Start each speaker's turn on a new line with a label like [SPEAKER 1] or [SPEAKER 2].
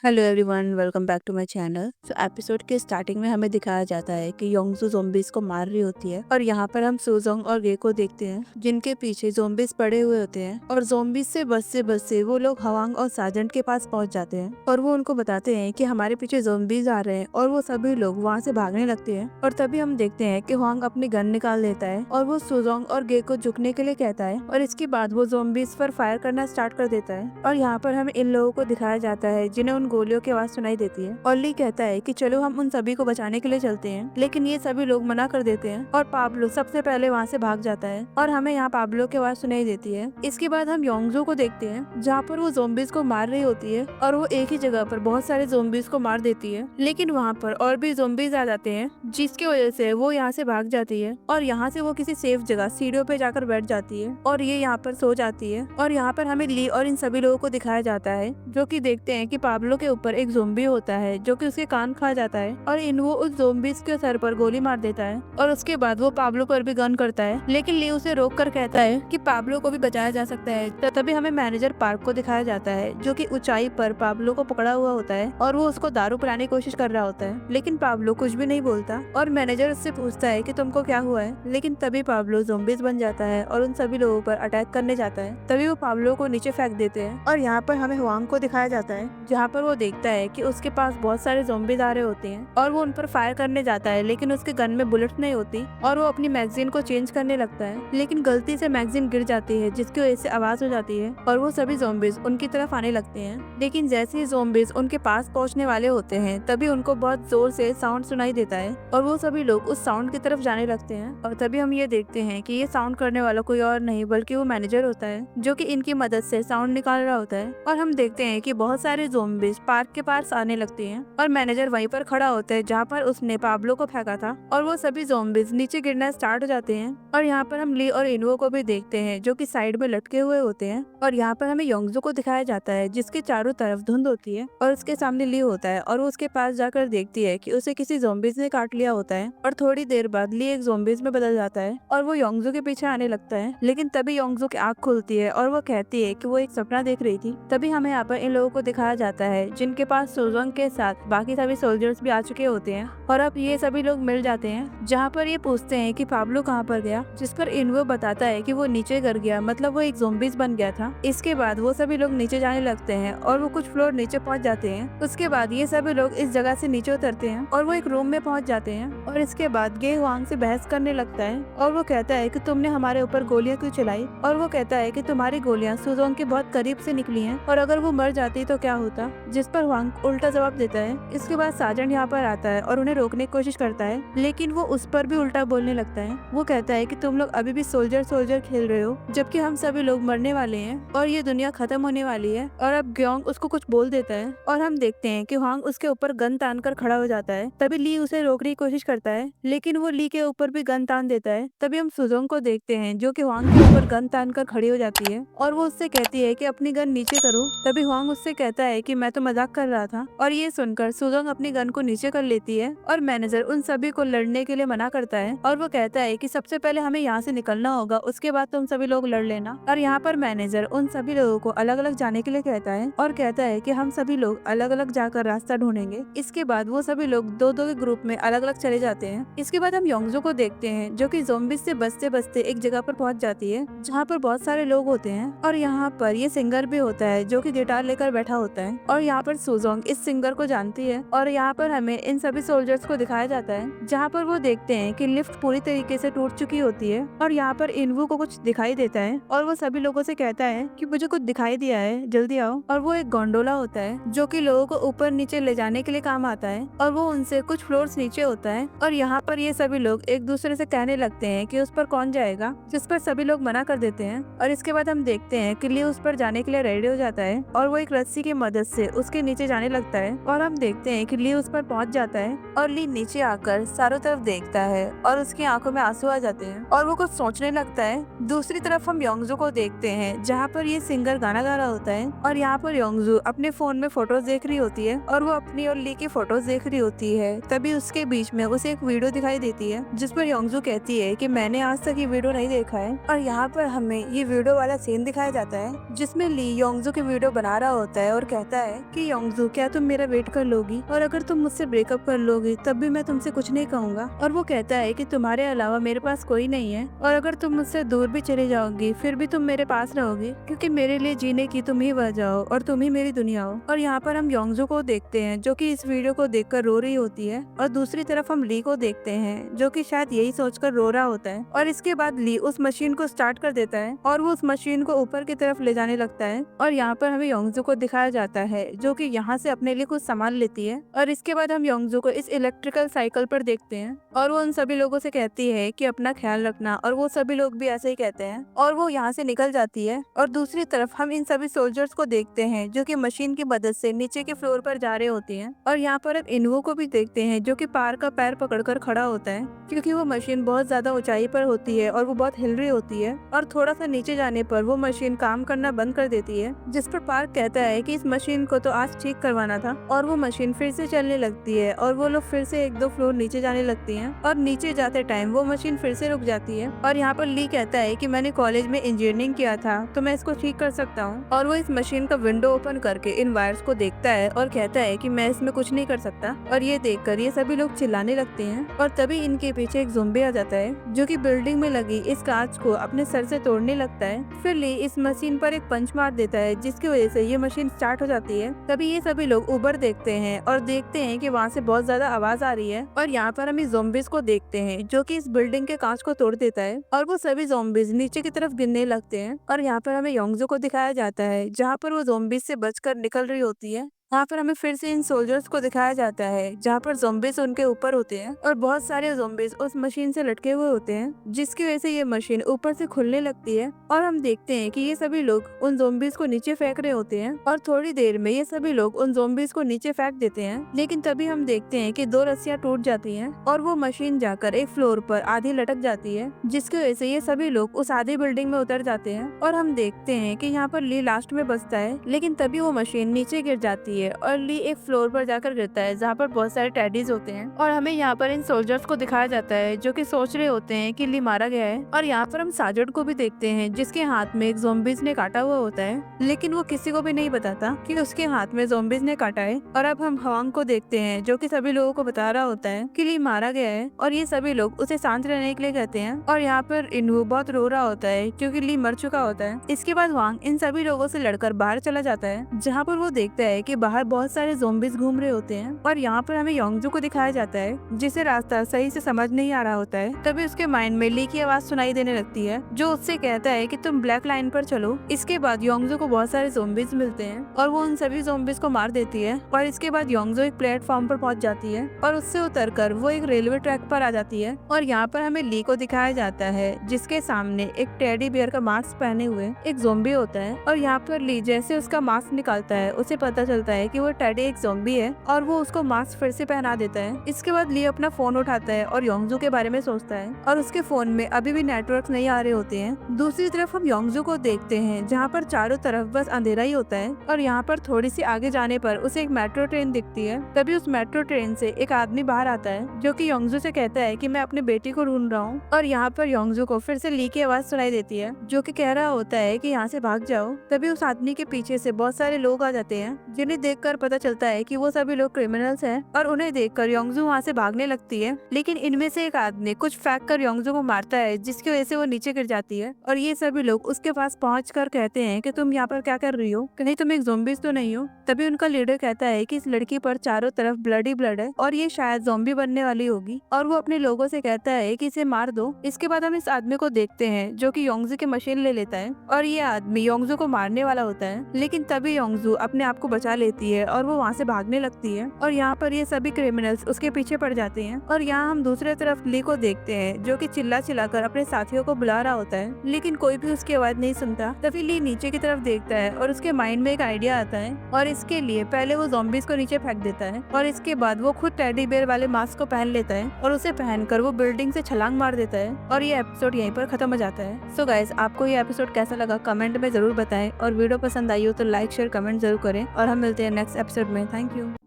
[SPEAKER 1] Hello everyone, welcome back to my channel. Episode के starting में हमें दिखाया जाता है कि योंगजू ज़ोंबीज को मार रही होती है और यहाँ पर हम सुजोंग और गे को देखते हैं जिनके पीछे ज़ोंबीज पड़े हुए होते हैं और ज़ोंबीज से बचते वो लोग हवांग और साजन के पास पहुँच जाते हैं और वो उनको बताते हैं कि हमारे पीछे ज़ोंबीज आ रहे हैं और वो सभी लोग वहाँ से भागने लगते हैं। और तभी हम देखते हैं कि हवांग अपनी गन निकाल लेता है और वो सुजोंग और गे को झुकने के लिए कहता है और इसके बाद वो ज़ोंबीज पर फायर करना स्टार्ट कर देता है। और यहाँ पर हमें इन लोगों को दिखाया जाता है जिन्हें उन गोलियों की आवाज सुनाई देती है और ली कहता है कि चलो हम उन सभी को बचाने के लिए चलते हैं, लेकिन ये सभी लोग मना कर देते हैं और पाब्लो सबसे पहले वहाँ से भाग जाता है और हमें यहाँ पाब्लो की आवाज सुनाई देती है। इसके बाद हम योंगजो को देखते हैं जहाँ पर वो ज़ोंबीज को मार रही होती है और वो एक ही जगह पर बहुत सारे ज़ोंबीज को मार देती है, लेकिन वहाँ पर और भी ज़ोंबीज आ जाते हैं जिसकी वजह से वो यहाँ से भाग जाती है और यहाँ से वो किसी सेफ जगह सीढ़ियों पे जाकर बैठ जाती है और ये यहाँ पर सो जाती है। और यहाँ पर हमें ली और इन सभी लोगों को दिखाया जाता है जो कि देखते हैं कि पाब्लो के ऊपर एक ज़ोंबी होता है जो कि उसके कान खा जाता है और वो उस ज़ोंबीज के सर पर गोली मार देता है और उसके बाद वो पाब्लो पर भी गन करता है, लेकिन ली उसे रोक कर कहता है कि पाब्लो को भी बचाया जा सकता है। तभी हमें मैनेजर पार्क को दिखाया जाता है जो कि ऊंचाई पर पाब्लो को पकड़ा हुआ होता है और वो उसको दारू पिलाने की कोशिश कर रहा होता है, लेकिन पाब्लो कुछ भी नहीं बोलता और मैनेजर उससे पूछता है कि तुमको क्या हुआ है, लेकिन तभी पाब्लो ज़ोंबीज बन जाता है और उन सभी लोगों पर अटैक करने जाता है। तभी वो पाब्लो को नीचे फेंक देते हैं और यहाँ पर हमें हुआंग को दिखाया जाता है जहाँ पर वो देखता है कि उसके पास बहुत सारे ज़ोंबीज आ रहे होते हैं और वो उन पर फायर करने जाता है, लेकिन उसके गन में बुलेट नहीं होती और वो अपनी मैगजीन को चेंज करने लगता है, लेकिन गलती से मैगजीन गिर जाती है जिसकी वजह से आवाज हो जाती है और वो सभी ज़ोंबीज उनकी तरफ आने लगते हैं। लेकिन जैसे ही ज़ोंबीज उनके पास पहुंचने वाले होते हैं तभी उनको बहुत जोर से साउंड सुनाई देता है और वो सभी लोग उस साउंड की तरफ जाने लगते हैं और तभी हम ये देखते हैं कि ये साउंड करने वाला कोई और नहीं बल्कि वो मैनेजर होता है जो कि इनकी मदद से साउंड निकाल रहा होता है। और हम देखते हैं कि बहुत सारे ज़ोंबीज पार्क के पास आने लगते हैं और मैनेजर वहीं पर खड़ा होता है जहाँ पर उसने पाब्लो को फेंका था और वो सभी ज़ोंबीज नीचे गिरना स्टार्ट हो जाते हैं। और यहाँ पर हम ली और इनवो को भी देखते हैं जो कि साइड में लटके हुए होते हैं और यहाँ पर हमें योंगजो को दिखाया जाता है जिसके चारों तरफ धुंध होती है और उसके सामने ली होता है और वो उसके पास जाकर देखती है कि उसे किसी ज़ोंबीज ने काट लिया होता है और थोड़ी देर बाद ली एक ज़ोंबीज में बदल जाता है और वो योंगजो के पीछे आने लगता है, लेकिन तभी योंगजो की आँख खुलती है और वो कहती है कि वो एक सपना देख रही थी। तभी हमें यहाँ पर इन लोगों को दिखाया जाता है जिनके पास सुजोंग के साथ बाकी सभी सोल्जर्स भी आ चुके होते हैं और अब ये सभी लोग मिल जाते हैं जहाँ पर ये पूछते हैं कि पाब्लो कहाँ पर गया, जिस पर इनवो बताता है कि वो नीचे गिर गया, मतलब वो एक ज़ोंबीज बन गया था। इसके बाद वो सभी लोग नीचे जाने लगते हैं और वो कुछ फ्लोर नीचे पहुँच जाते हैं। उसके बाद ये सभी लोग इस जगह से नीचे उतरते हैं और वो एक रूम में पहुँच जाते हैं और इसके बाद गे हुआंग से बहस करने लगता है और वो कहता है कि तुमने हमारे ऊपर गोलियां क्यों चलाई, और वो कहता है कि तुम्हारी गोलियां सुजोंग के बहुत करीब से निकली हैं और अगर वो मर जाती तो क्या होता, जिस पर हुआंग उल्टा जवाब देता है। इसके बाद साजन यहाँ पर आता है और उन्हें रोकने की कोशिश करता है, लेकिन वो उस पर भी उल्टा बोलने लगता है। वो कहता है कि तुम लोग अभी भी सोल्जर सोल्जर खेल रहे हो जबकि हम सभी लोग मरने वाले हैं और ये दुनिया खत्म होने वाली है। और अब ग्योंग उसको कुछ बोल देता है और हम देखते हैं कि हुआंग उसके ऊपर गन तान कर खड़ा हो जाता है। तभी ली उसे रोकने की कोशिश करता है, लेकिन वो ली के ऊपर भी गन तान देता है। तभी हम सुजोंग को देखते हैं जो कि हुआंग के ऊपर गन तान कर खड़ी हो जाती है और वो उससे कहती है कि अपनी गन नीचे करो। तभी हुआंग उससे कहता है कि मैं तो मजाक कर रहा था, और ये सुनकर सुजोंग अपनी गन को नीचे कर लेती है और मैनेजर उन सभी को लड़ने के लिए मना करता है और वो कहता है कि सबसे पहले हमें यहाँ से निकलना होगा, उसके बाद तुम सभी लोग लड़ लेना। और यहाँ पर मैनेजर उन सभी लोगों को अलग अलग जाने के लिए कहता है और कहता है कि हम सभी लोग अलग अलग जाकर रास्ता ढूंढेंगे। इसके बाद वो सभी लोग दो दो के ग्रुप में अलग अलग चले जाते हैं। इसके बाद हम योंगजो को देखते हैं जो कि ज़ोंबीज से बचते बचते एक जगह पर पहुंच जाती है जहाँ पर बहुत सारे लोग होते हैं और यहाँ पर ये सिंगर भी होता है जो कि गिटार लेकर बैठा होता है और यहाँ पर सुजोंग इस सिंगर को जानती है। और यहाँ पर हमें इन सभी सोल्जर्स को दिखाया जाता है जहाँ पर वो देखते हैं कि लिफ्ट पूरी तरीके से टूट चुकी होती है और यहाँ पर इनवू को कुछ दिखाई देता है और वो सभी लोगों से कहता है कि मुझे कुछ दिखाई दिया है, जल्दी आओ। और वो एक गोंडोला होता है जो कि लोगों को ऊपर नीचे ले जाने के लिए काम आता है और वो उनसे कुछ फ्लोर्स नीचे होता है और यहाँ पर ये सभी लोग एक दूसरे से कहने लगते हैं कि उस पर कौन जाएगा, जिस पर सभी लोग मना कर देते हैं। और इसके बाद हम देखते हैं कि ली उस पर जाने के लिए रेडी हो जाता है और वो एक रस्सी की मदद से उसके नीचे जाने लगता है और हम देखते हैं कि ली उस पर पहुंच जाता है और ली नीचे आकर चारों तरफ देखता है और उसकी आंखों में आंसू आ जाते हैं और वो कुछ सोचने लगता है। दूसरी तरफ हम योंगजो को देखते हैं जहाँ पर ये सिंगर गाना गा रहा होता है और यहाँ पर योंगजो अपने फोन में फोटोज देख रही होती है और वो अपनी और ली की फोटोज देख रही होती है। तभी उसके बीच में उसे एक वीडियो दिखाई देती है जिस पर योंगजो कहती है कि मैंने आज तक ये वीडियो नहीं देखा है। और यहाँ पर हमें ये वीडियो वाला सीन दिखाया जाता है जिसमें ली योंगजो की वीडियो बना रहा होता है और कहता है कि योंगजू क्या तुम मेरा वेट कर लोगी, और अगर तुम मुझसे ब्रेकअप कर लोगी तब भी मैं तुमसे कुछ नहीं कहूँगा। और वो कहता है कि तुम्हारे अलावा मेरे पास कोई नहीं है, और अगर तुम मुझसे दूर भी चले जाओगी फिर भी तुम मेरे पास रहोगी, क्योंकि मेरे लिए जीने की तुम ही वजह हो और तुम ही मेरी दुनिया हो। और यहाँ पर हम योंगजू को देखते हैं जो कि इस वीडियो को देखकर रो रही होती है, और दूसरी तरफ हम ली को देखते हैं जो कि शायद यही सोचकर रो रहा होता है। और इसके बाद ली उस मशीन को स्टार्ट कर देता है और वो उस मशीन को ऊपर की तरफ ले जाने लगता है। और यहाँ पर हमें योंगजू को दिखाया जाता है जो कि यहाँ से अपने लिए कुछ सामान लेती है। और इसके बाद हम योंगजू को इस इलेक्ट्रिकल साइकिल पर देखते हैं और वो उन सभी लोगों से कहती है कि अपना ख्याल रखना, और वो सभी लोग भी ऐसे ही कहते हैं और वो यहाँ से निकल जाती है। और दूसरी तरफ हम इन सभी सोल्जर्स को देखते हैं जो कि मशीन की मदद से नीचे के फ्लोर पर जा रहे होते हैं। और यहाँ पर हम इन्वो को भी देखते हैं जो कि पार का पैर पकड़कर खड़ा होता है, क्योंकि वो मशीन बहुत ज्यादा ऊंचाई पर होती है और वो बहुत हिल रही होती है। और थोड़ा सा नीचे जाने पर वो मशीन काम करना बंद कर देती है, जिस पर पार्क कहता है कि इस मशीन को तो आज ठीक करवाना था। और वो मशीन फिर से चलने लगती है और वो लोग फिर से 1-2 फ्लोर नीचे जाने लगती हैं। और नीचे जाते टाइम वो मशीन फिर से रुक जाती है। और यहाँ पर ली कहता है कि मैंने कॉलेज में इंजीनियरिंग किया था तो मैं इसको ठीक कर सकता हूँ। और वो इस मशीन का विंडो ओपन करके इन वायर्स को देखता है और कहता है कि मैं इसमें कुछ नहीं कर सकता। और ये देखकर ये सभी लोग चिल्लाने लगते हैं। और तभी इनके पीछे एक ज़ॉम्बी आ जाता है जो कि बिल्डिंग में लगी इस कांच को अपने सर से तोड़ने लगता है। फिर ली इस मशीन पर एक पंच मार देता है जिसकी वजह से ये मशीन स्टार्ट हो जाती है। तभी ये सभी लोग ऊपर देखते हैं और देखते हैं कि वहाँ से बहुत ज्यादा आवाज आ रही है। और यहाँ पर हम इस ज़ॉम्बीज को देखते हैं जो कि इस बिल्डिंग के कांच को तोड़ देता है और वो सभी ज़ॉम्बीज नीचे की तरफ गिरने लगते हैं। और यहाँ पर हमें योंगजू को दिखाया जाता है जहाँ पर वो ज़ॉम्बीज से बचकर निकल रही होती है। यहाँ पर हमें फिर से इन सोल्जर्स को दिखाया जाता है जहाँ पर ज़ॉम्बीज उनके ऊपर होते हैं और बहुत सारे ज़ॉम्बीज उस मशीन से लटके हुए होते हैं, जिसकी वजह से ये मशीन ऊपर से खुलने लगती है। और हम देखते हैं कि ये सभी लोग उन ज़ॉम्बीज को नीचे फेंक रहे होते हैं और थोड़ी देर में ये सभी लोग उन ज़ॉम्बीज को नीचे फेंक देते हैं। लेकिन तभी हम देखते हैं कि 2 रस्सियां टूट जाती हैं और वो मशीन जाकर एक फ्लोर पर आधी लटक जाती है, जिसकी वजह से ये सभी लोग उस आधी बिल्डिंग में उतर जाते हैं। और हम देखते हैं कि यहाँ पर ली लास्ट में बचता है, लेकिन तभी वो मशीन नीचे गिर जाती है और ली एक फ्लोर पर जाकर गिरता है जहाँ पर बहुत सारे टेडीज होते हैं। और हमें यहाँ पर इन सोल्जर्स को दिखाया जाता है जो कि सोच रहे होते हैं कि ली मारा गया है। और यहाँ पर हम साजड को भी देखते हैं जिसके हाथ में एक ज़ॉम्बीज ने काटा हुआ होता है, लेकिन वो किसी को भी नहीं बताता कि उसके हाथ में ज़ॉम्बीज ने काटा है। और अब हम हवांग को देखते हैं जो कि सभी लोगों को बता रहा होता है कि ली मारा गया है और ये सभी लोग उसे शांत रहने के लिए कहते हैं। और यहाँ पर इनवू बहुत रो रहा होता है क्योंकि ली मर चुका होता है। इसके बाद वांग इन सभी लोगों से लड़कर बाहर चला जाता है जहाँ पर वो देखता है कि बाहर बहुत सारे ज़ॉम्बीज घूम रहे होते हैं। और यहाँ पर हमें योंगजू को दिखाया जाता है जिसे रास्ता सही से समझ नहीं आ रहा होता है। तभी उसके माइंड में ली की आवाज सुनाई देने लगती है जो उससे कहता है कि तुम ब्लैक लाइन पर चलो। इसके बाद योंगजू को बहुत सारे ज़ॉम्बीज मिलते हैं और वो उन सभी ज़ॉम्बीज को मार देती है। और इसके बाद योंगजू एक प्लेटफॉर्म पर पहुंच जाती है और उससे उतरकर वो एक रेलवे ट्रैक पर आ जाती है। और यहाँ पर हमें ली को दिखाया जाता है जिसके सामने एक टेडी बियर का मास्क पहने हुए एक ज़ॉम्बी होता है। और यहाँ पर ली जैसे उसका मास्क निकालता है उसे पता चलता है कि वो टेडी एक ज़ॉम्बी है और वो उसको मास्क फिर से पहना देता है। इसके बाद ली अपना फोन उठाता है और योंगजू के बारे में सोचता है और उसके फोन में अभी भी नेटवर्क नहीं आ रहे होते हैं। दूसरी तरफ हम योंगजू को देखते हैं जहाँ पर चारों तरफ बस अंधेरा ही होता है। और यहाँ पर थोड़ी सी आगे जाने पर उसे एक मेट्रो ट्रेन दिखती है। तभी उस मेट्रो ट्रेन से एक आदमी बाहर आता है जो कि योंगजू से कहता है कि मैं अपनी बेटी को ढूंढ रहा हूँ। और यहाँ पर योंगजू को फिर से ली की आवाज सुनाई देती है जो कि कह रहा होता है कि यहाँ से भाग जाओ। तभी उस आदमी के पीछे से बहुत सारे लोग आ जाते हैं जिन्हें देखकर पता चलता है कि वो सभी लोग क्रिमिनल्स हैं। और उन्हें देखकर योंगजू वहाँ से भागने लगती है, लेकिन इनमें से एक आदमी कुछ फेंक कर योंगजू को मारता है जिसकी वजह से वो नीचे गिर जाती है। और ये सभी लोग उसके पास पहुंचकर कहते हैं कि तुम यहाँ पर क्या कर रही हो, कहीं तुम एक ज़ॉम्बीज तो नहीं हो। तभी उनका लीडर कहता है कि इस लड़की पर चारों तरफ ब्लड ही ब्लड है और ये शायद ज़ॉम्बी बनने वाली होगी। और वो अपने लोगों से कहता है कि इसे मार दो। इसके बाद हम इस आदमी को देखते हैं जो कि योंगजू की मशीन ले लेता है और ये आदमी योंगजू को मारने वाला होता है, लेकिन तभी योंगजू अपने आप को बचा लेती है और वो वहाँ से भागने लगती है। और यहाँ पर ये सभी क्रिमिनल्स उसके पीछे पड़ जाते हैं। और यहाँ हम दूसरे तरफ ली को देखते हैं जो कि चिल्ला चिल्लाकर अपने साथियों को बुला रहा होता है, लेकिन कोई भी उसकी आवाज नहीं सुनता। तभी ली नीचे की तरफ देखता है और उसके माइंड में एक आइडिया आता है और इसके लिए पहले वो ज़ॉम्बीज को नीचे फेंक देता है और इसके बाद वो खुद टेडी बेयर वाले मास्क को पहन लेता है और उसे पहनकर वो बिल्डिंग से छलांग मार देता है। और ये एपिसोड यहीं पर खत्म हो जाता है। सो गाइस, आपको ये एपिसोड कैसा लगा कमेंट में जरूर बताएं और वीडियो पसंद आई हो तो लाइक शेयर कमेंट जरूर करें और हम मिलते हैं नेक्स्ट एपिसोड में। Thank you.